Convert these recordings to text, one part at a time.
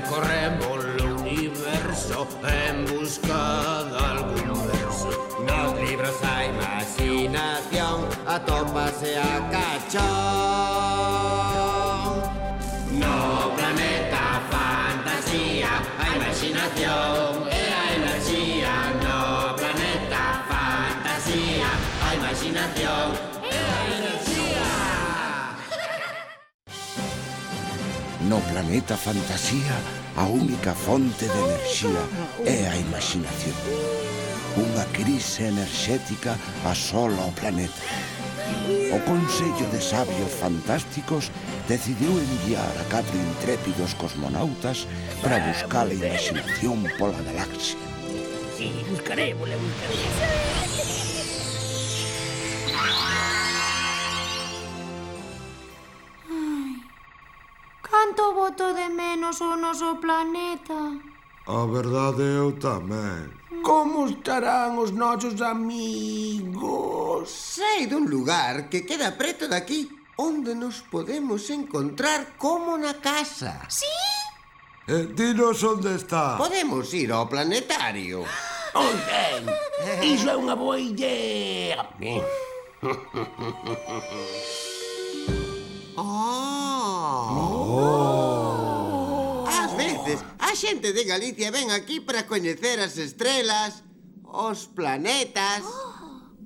recorremos o universo en busca de algún verso. Nos libros a imaginación atópase a cachón. No planeta fantasía, a imaginación e a enerxía. No planeta fantasía, a imaginación e a enerxía. No planeta fantasía, a única fonte de enerxía é a imaginación. Unha crise enerxética asola o planeta. O Consello de Sabios Fantásticos decidiu enviar a 4 intrépidos cosmonautas para buscar a imaginación pola galaxia. Sí, buscarémosla. Canto boto de menos o noso planeta. A verdade eu tamén. Como estarán os nosos amigos? Sei dun lugar que queda preto daqui, onde nos podemos encontrar como na casa. Sí? Dinos onde está. Podemos ir ao planetario. Ben, iso é unha boa idea. Ás veces, a xente de Galicia ven aquí para coñecer as estrelas, os planetas,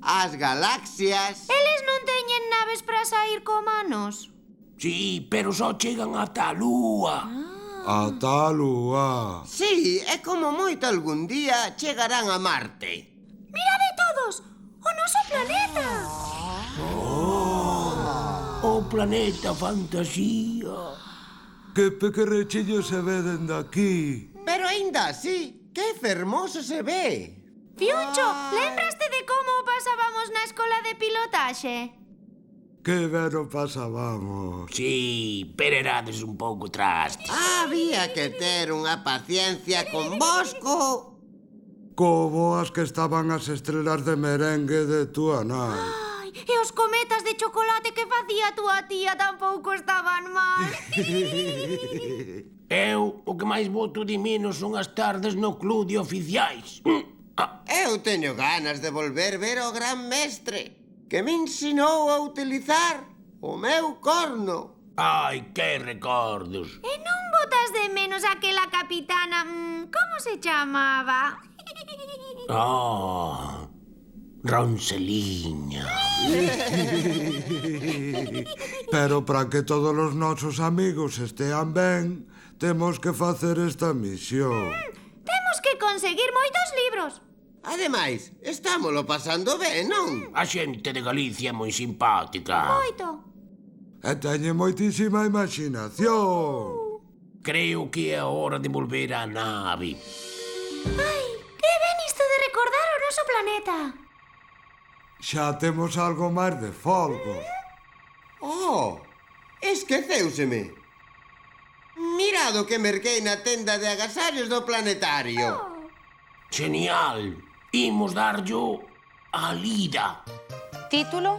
as galaxias. Eles non teñen naves para sair comanos. Sí, pero só chegan ata a lúa. Ata a lúa. Sí, é como moito algún día chegarán a Marte. Mirade todos, o noso planeta. O planeta fantasía. Que pequerrechiño se ve dende aquí. Pero aínda así, que fermoso se ve. Fiuncho, lembraste de como pasábamos na escola de pilotaxe? Que ben o pasábamos. Sí, pero erades un pouco trastes. Había que ter unha paciencia con Bosco. Como as que estaban as estrelas de merengue de túa nai. Ai, e os cometas de chocolate que facía túa tía tampouco estaban mal. Eu, o que máis boto de menos son as tardes no club de oficiais. Eu teño ganas de volver ver ao gran mestre, que me ensinou a utilizar o meu corno. Ai, que recordos. E non botas de menos aquela capitana, como se chamaba? Ronceliña. Pero para que todos os nosos amigos estean ben, temos que facer esta misión. Temos que conseguir moitos libros. Ademais, estámolo pasando ben, non? A xente de Galicia é moi simpática. Moito. E teñe moitísima imaginación. Creo que é a hora de volver á nave. Ai, que ben isto de recordar o noso planeta. Xa temos algo máis de folgos. Oh, esqueceuseme. Mirado que merquei na tenda de agasallos do planetario. Genial. Imos darllo a lida. Título: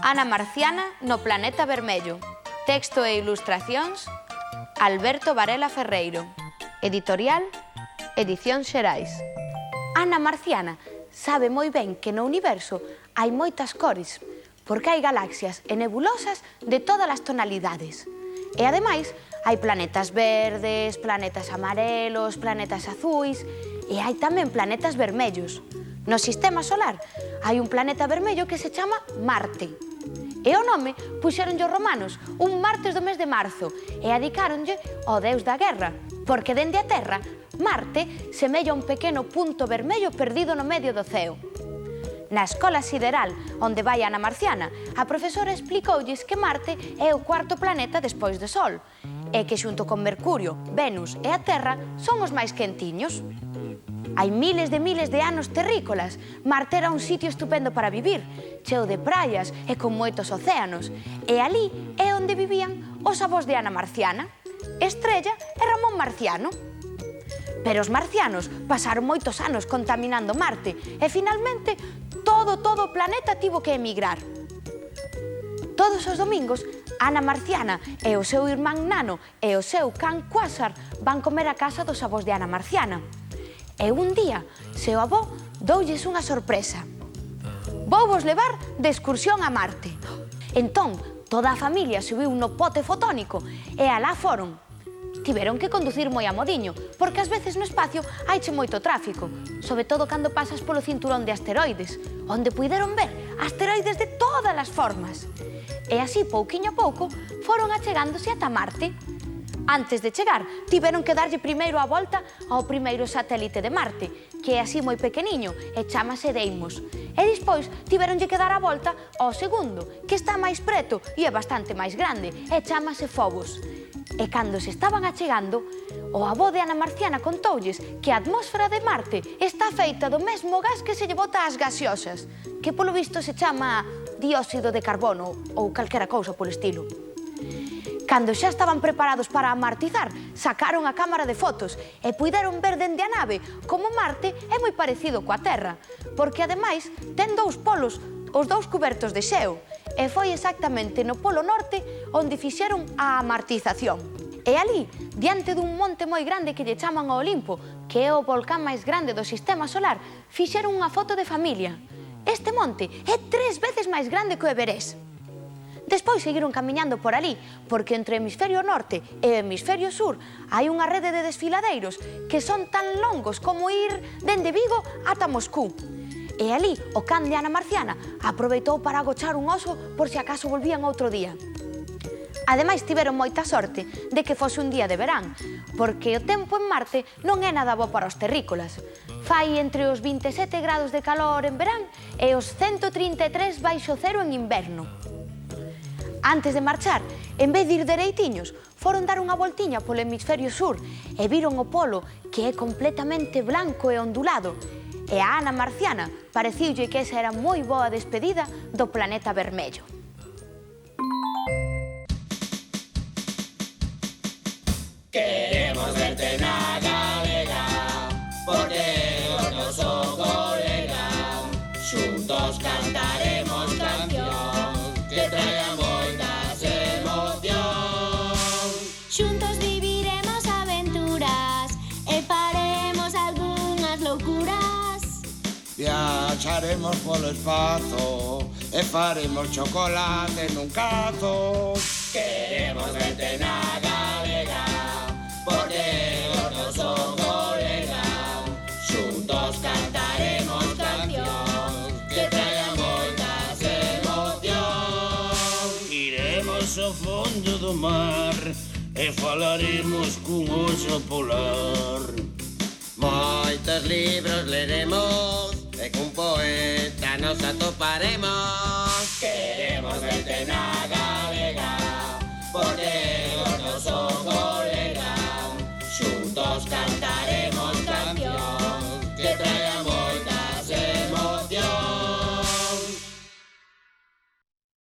Ana Marciana no planeta vermello. Texto e ilustracións: Alberto Varela Ferreiro. Editorial: Edicións Xerais. Ana Marciana sabe moi ben que no universo hai moitas cores, porque hai galaxias e nebulosas de todas as tonalidades. E ademais, hai planetas verdes, planetas amarelos, planetas azuis, e hai tamén planetas vermellos. No sistema solar hai un planeta vermello que se chama Marte. E o nome puxeronlle os romanos un martes do mes de marzo e adicáronlle ao deus da guerra, porque dende a Terra, Marte semella un pequeno punto vermello perdido no medio do ceo. Na escola sideral onde vai Ana Marciana, a profesora explicoulles que Marte é o cuarto planeta despois do Sol e que xunto con Mercurio, Venus e a Terra son os máis quentiños. Hai miles de anos terrícolas, Marte era un sitio estupendo para vivir, cheo de praias e con moitos océanos, e ali é onde vivían os avós de Ana Marciana, Estrella e Ramón Marciano. Pero os marcianos pasaron moitos anos contaminando Marte e finalmente todo o planeta tivo que emigrar. Todos os domingos, Ana Marciana e o seu irmán Nano e o seu can Quasar van comer a casa dos avós de Ana Marciana. E un día, seu avó doulles unha sorpresa. Vou vos levar de excursión a Marte. Entón, toda a familia subiu no pote fotónico e alá foron. Tiveron que conducir moi a modiño, porque ás veces no espacio haiche moito tráfico, sobre todo cando pasas polo cinturón de asteroides, onde puideron ver asteroides de todas as formas. E así, pouquiño a pouco, foron achegándose ata Marte. Antes de chegar, tiveron que darlle primeiro a volta ao primeiro satélite de Marte, que é así moi pequeniño e chámase Deimos. E despois tiveronlle que dar a volta ao segundo, que está máis preto e é bastante máis grande, e chámase Phobos. E cando se estaban achegando, o avó de Ana Marciana contoulles que a atmósfera de Marte está feita do mesmo gas que se lle bota ás gaseosas, que polo visto se chama dióxido de carbono ou calquera cousa polo estilo. Cando xa estaban preparados para amartizar, sacaron a cámara de fotos e puideron ver dende a nave como Marte é moi parecido coa Terra, porque ademais ten dous polos, os dous cubertos de xeo, e foi exactamente no polo norte onde fixeron a amartización. E ali, diante dun monte moi grande que lle chaman o Olimpo, que é o volcán máis grande do sistema solar, fixeron unha foto de familia. Este monte é 3 veces máis grande que o Everest. Despois seguiron camiñando por ali, porque entre o hemisferio norte e o hemisferio sur hai unha rede de desfiladeiros que son tan longos como ir dende Vigo ata Moscú. E ali, o can de Ana Marciana aproveitou para agochar un oso por se acaso volvían outro día. Ademais, tiveron moita sorte de que fose un día de verán, porque o tempo en Marte non é nada bo para os terrícolas. Fai entre os 27 grados de calor en verán e os 133 baixo cero en inverno. Antes de marchar, en vez de ir dereitiños, foron dar unha voltiña polo hemisferio sur e viron o polo, que é completamente blanco e ondulado. E a Ana Marciana pareciulle que esa era moi boa despedida do planeta vermello. Queremos verte na galega, porque o noso colega. Xuntos cantaremos canción que traia moitas emocións. Xuntos viviremos aventuras e faremos algunhas loucuras. Viaxaremos polo espazo e faremos chocolate nun cazo. Queremos verte na galega, porque o noso colega. Xuntos cantaremos canción que traia moitas emocións. Iremos ao fondo do mar e falaremos cun oso polar. Moitos libros leremos e cun poeta nos atoparemos. Queremos verte na galega,